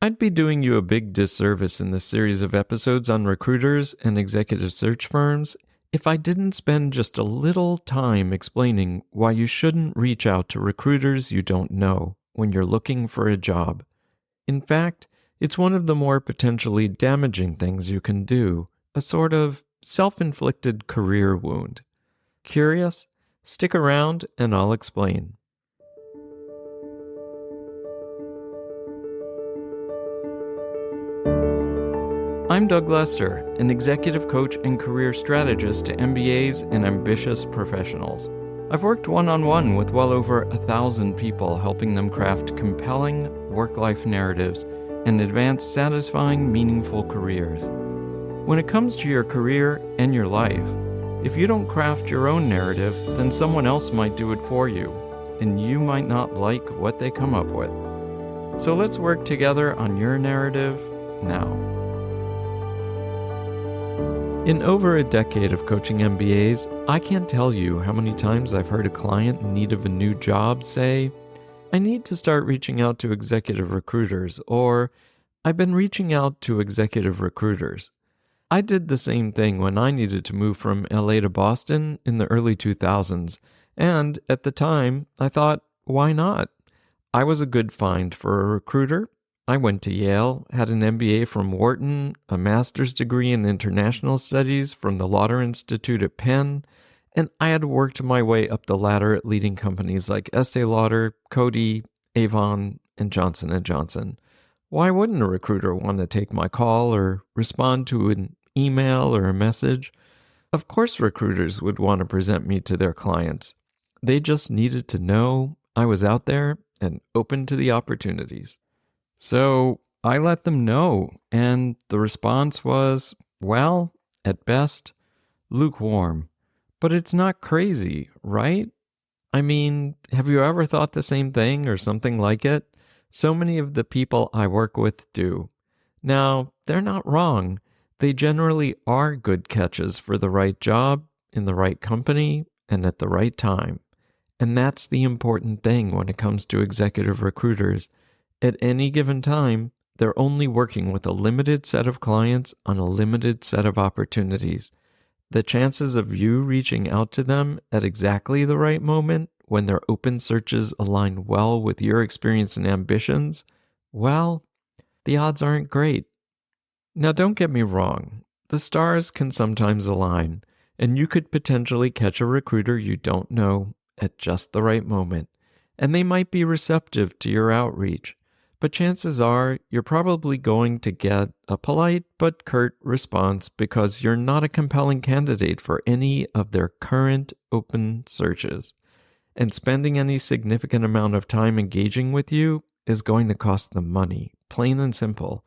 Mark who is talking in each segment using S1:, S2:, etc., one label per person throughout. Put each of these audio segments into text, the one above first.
S1: I'd be doing you a big disservice in this series of episodes on recruiters and executive search firms if I didn't spend just a little time explaining why you shouldn't reach out to recruiters you don't know when you're looking for a job. In fact, it's one of the more potentially damaging things you can do, a sort of self-inflicted career wound. Curious? Stick around and I'll explain. I'm Doug Lester, an executive coach and career strategist to MBAs and ambitious professionals. I've worked one-on-one with well over 1,000 people, helping them craft compelling work-life narratives and advance satisfying, meaningful careers. When it comes to your career and your life, if you don't craft your own narrative, then someone else might do it for you, and you might not like what they come up with. So let's work together on your narrative now. In over a decade of coaching MBAs, I can't tell you how many times I've heard a client in need of a new job say, I need to start reaching out to executive recruiters, or I've been reaching out to executive recruiters. I did the same thing when I needed to move from LA to Boston in the early 2000s, and at the time, I thought, why not? I was a good find for a recruiter. I went to Yale, had an MBA from Wharton, a master's degree in international studies from the Lauder Institute at Penn, and I had worked my way up the ladder at leading companies like Estee Lauder, Coty, Avon, and Johnson & Johnson. Why wouldn't a recruiter want to take my call or respond to an email or a message? Of course recruiters would want to present me to their clients. They just needed to know I was out there and open to the opportunities. So I let them know, and the response was, well, at best, lukewarm. But it's not crazy, right? I mean, have you ever thought the same thing or something like it? So many of the people I work with do. Now, they're not wrong. They generally are good catches for the right job, in the right company, and at the right time. And that's the important thing when it comes to executive recruiters. At any given time, they're only working with a limited set of clients on a limited set of opportunities. The chances of you reaching out to them at exactly the right moment, when their open searches align well with your experience and ambitions, well, the odds aren't great. Now, don't get me wrong. The stars can sometimes align, and you could potentially catch a recruiter you don't know at just the right moment, and they might be receptive to your outreach. But chances are you're probably going to get a polite but curt response because you're not a compelling candidate for any of their current open searches. And spending any significant amount of time engaging with you is going to cost them money, plain and simple.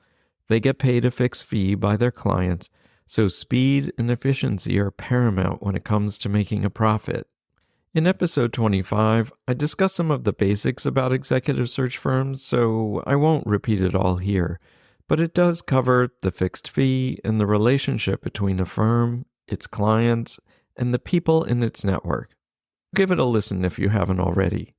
S1: They get paid a fixed fee by their clients, so speed and efficiency are paramount when it comes to making a profit. In episode 25, I discussed some of the basics about executive search firms, so I won't repeat it all here, but it does cover the fixed fee and the relationship between a firm, its clients, and the people in its network. Give it a listen if you haven't already.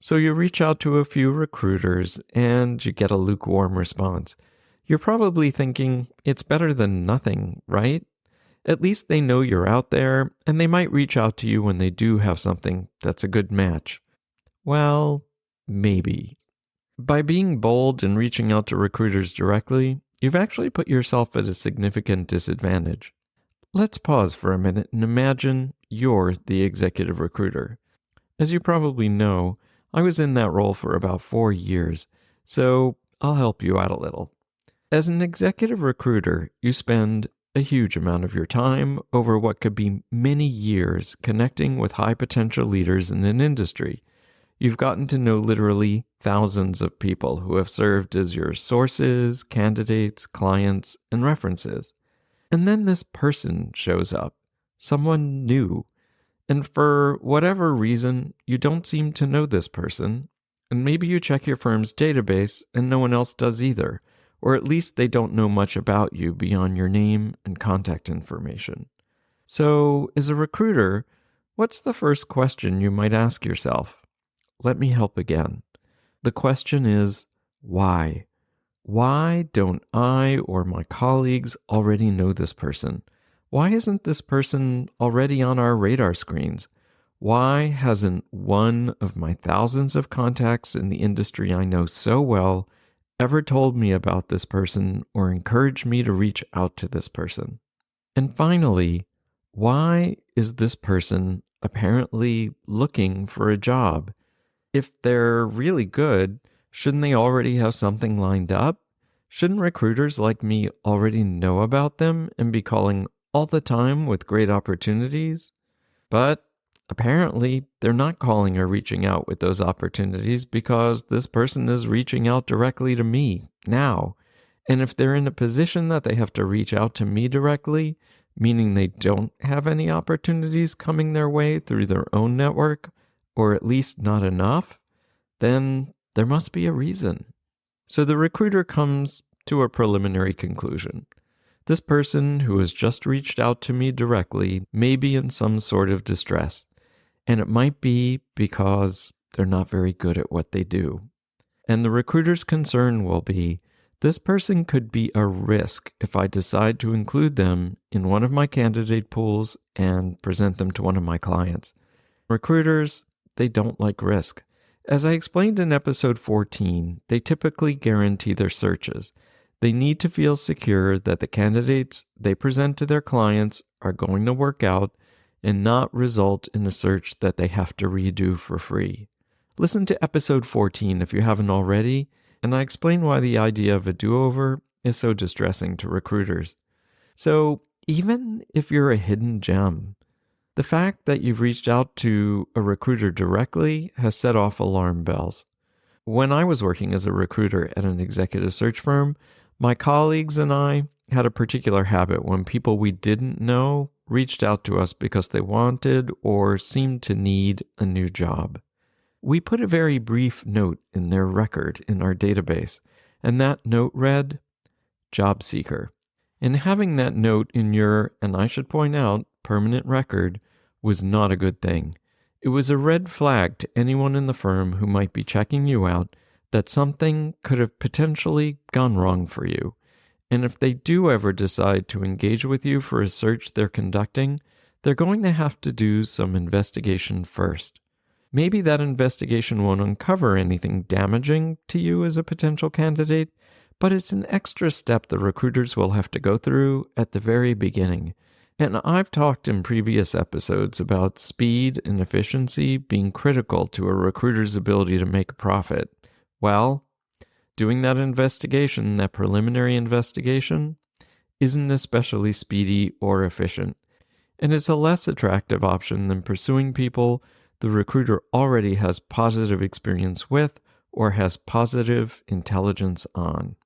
S1: So you reach out to a few recruiters and you get a lukewarm response. You're probably thinking, it's better than nothing, right? At least they know you're out there, and they might reach out to you when they do have something that's a good match. Well, maybe. By being bold and reaching out to recruiters directly, you've actually put yourself at a significant disadvantage. Let's pause for a minute and imagine you're the executive recruiter. As you probably know, I was in that role for about 4 years, so I'll help you out a little. As an executive recruiter, you spend a huge amount of your time over what could be many years connecting with high potential leaders in an industry. You've gotten to know literally thousands of people who have served as your sources, candidates, clients, and references. And then this person shows up, someone new, and for whatever reason, you don't seem to know this person, and maybe you check your firm's database and no one else does either. Or at least they don't know much about you beyond your name and contact information. So, as a recruiter, what's the first question you might ask yourself? Let me help again. The question is, why? Why don't I or my colleagues already know this person? Why isn't this person already on our radar screens? Why hasn't one of my thousands of contacts in the industry I know so well ever told me about this person or encouraged me to reach out to this person? And finally, why is this person apparently looking for a job? If they're really good, shouldn't they already have something lined up? Shouldn't recruiters like me already know about them and be calling all the time with great opportunities? But apparently, they're not calling or reaching out with those opportunities because this person is reaching out directly to me now. And if they're in a position that they have to reach out to me directly, meaning they don't have any opportunities coming their way through their own network, or at least not enough, then there must be a reason. So the recruiter comes to a preliminary conclusion. This person who has just reached out to me directly may be in some sort of distress, and it might be because they're not very good at what they do. And the recruiter's concern will be, this person could be a risk if I decide to include them in one of my candidate pools and present them to one of my clients. Recruiters, they don't like risk. As I explained in episode 14, they typically guarantee their searches. They need to feel secure that the candidates they present to their clients are going to work out and not result in a search that they have to redo for free. Listen to episode 14 if you haven't already, and I explain why the idea of a do-over is so distressing to recruiters. So even if you're a hidden gem, the fact that you've reached out to a recruiter directly has set off alarm bells. When I was working as a recruiter at an executive search firm, my colleagues and I had a particular habit when people we didn't know reached out to us because they wanted or seemed to need a new job. We put a very brief note in their record in our database, and that note read, job seeker. And having that note in your, and I should point out, permanent record was not a good thing. It was a red flag to anyone in the firm who might be checking you out that something could have potentially gone wrong for you. And if they do ever decide to engage with you for a search they're conducting, they're going to have to do some investigation first. Maybe that investigation won't uncover anything damaging to you as a potential candidate, but it's an extra step the recruiters will have to go through at the very beginning. And I've talked in previous episodes about speed and efficiency being critical to a recruiter's ability to make a profit. Well, doing that investigation, that preliminary investigation, isn't especially speedy or efficient. And it's a less attractive option than pursuing people the recruiter already has positive experience with or has positive intelligence on.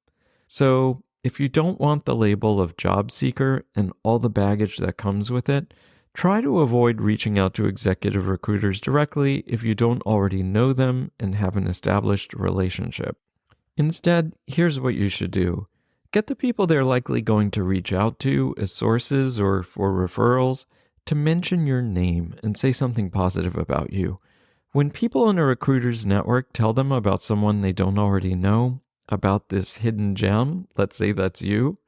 S1: So, if you don't want the label of job seeker and all the baggage that comes with it, try to avoid reaching out to executive recruiters directly if you don't already know them and have an established relationship. Instead, here's what you should do. Get the people they're likely going to reach out to as sources or for referrals to mention your name and say something positive about you. When people in a recruiter's network tell them about someone they don't already know, about this hidden gem, let's say that's you,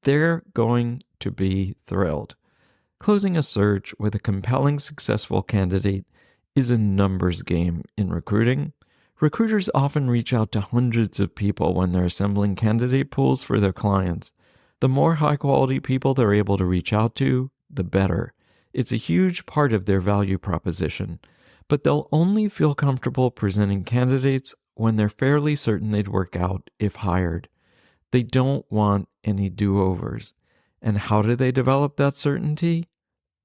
S1: they're going to be thrilled. Closing a search with a compelling, successful candidate is a numbers game in recruiting. Recruiters often reach out to hundreds of people when they're assembling candidate pools for their clients. The more high-quality people they're able to reach out to, the better. It's a huge part of their value proposition, but they'll only feel comfortable presenting candidates when they're fairly certain they'd work out if hired. They don't want any do-overs. And how do they develop that certainty?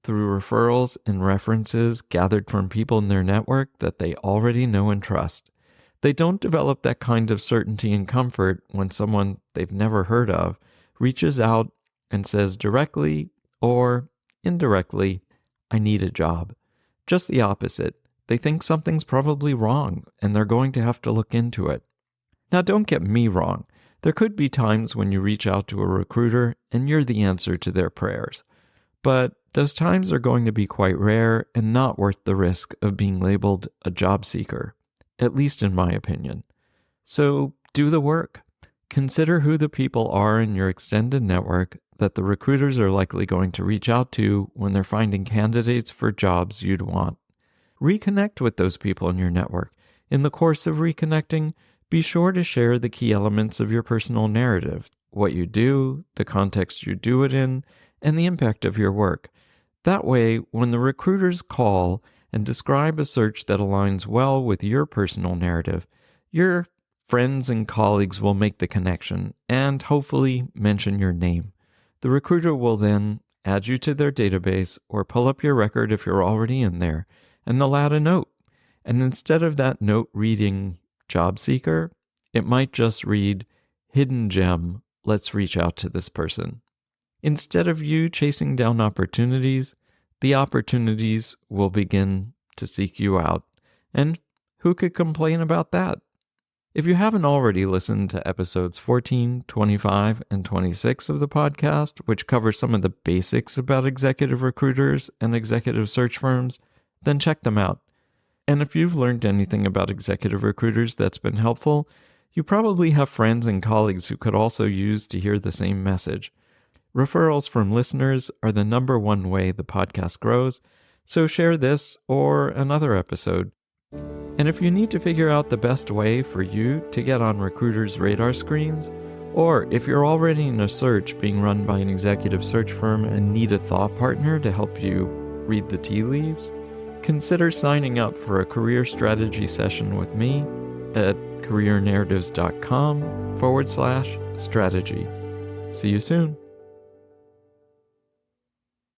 S1: Through referrals and references gathered from people in their network that they already know and trust. They don't develop that kind of certainty and comfort when someone they've never heard of reaches out and says directly or indirectly, I need a job. Just the opposite. They think something's probably wrong and they're going to have to look into it. Now, don't get me wrong. There could be times when you reach out to a recruiter and you're the answer to their prayers. But those times are going to be quite rare and not worth the risk of being labeled a job seeker, at least in my opinion. So do the work. Consider who the people are in your extended network that the recruiters are likely going to reach out to when they're finding candidates for jobs you'd want. Reconnect with those people in your network. In the course of reconnecting, be sure to share the key elements of your personal narrative, what you do, the context you do it in, and the impact of your work. That way, when the recruiters call and describe a search that aligns well with your personal narrative, your friends and colleagues will make the connection and hopefully mention your name. The recruiter will then add you to their database or pull up your record if you're already in there, and they'll add a note. And instead of that note reading job seeker, it might just read hidden gem, let's reach out to this person. Instead of you chasing down opportunities, the opportunities will begin to seek you out. And who could complain about that? If you haven't already listened to episodes 14, 25, and 26 of the podcast, which cover some of the basics about executive recruiters and executive search firms, then check them out. And if you've learned anything about executive recruiters that's been helpful, you probably have friends and colleagues who could also use to hear the same message. Referrals from listeners are the number one way the podcast grows, so share this or another episode. And if you need to figure out the best way for you to get on recruiters' radar screens, or if you're already in a search being run by an executive search firm and need a thought partner to help you read the tea leaves, consider signing up for a career strategy session with me at careernarratives.com/strategy. See you soon.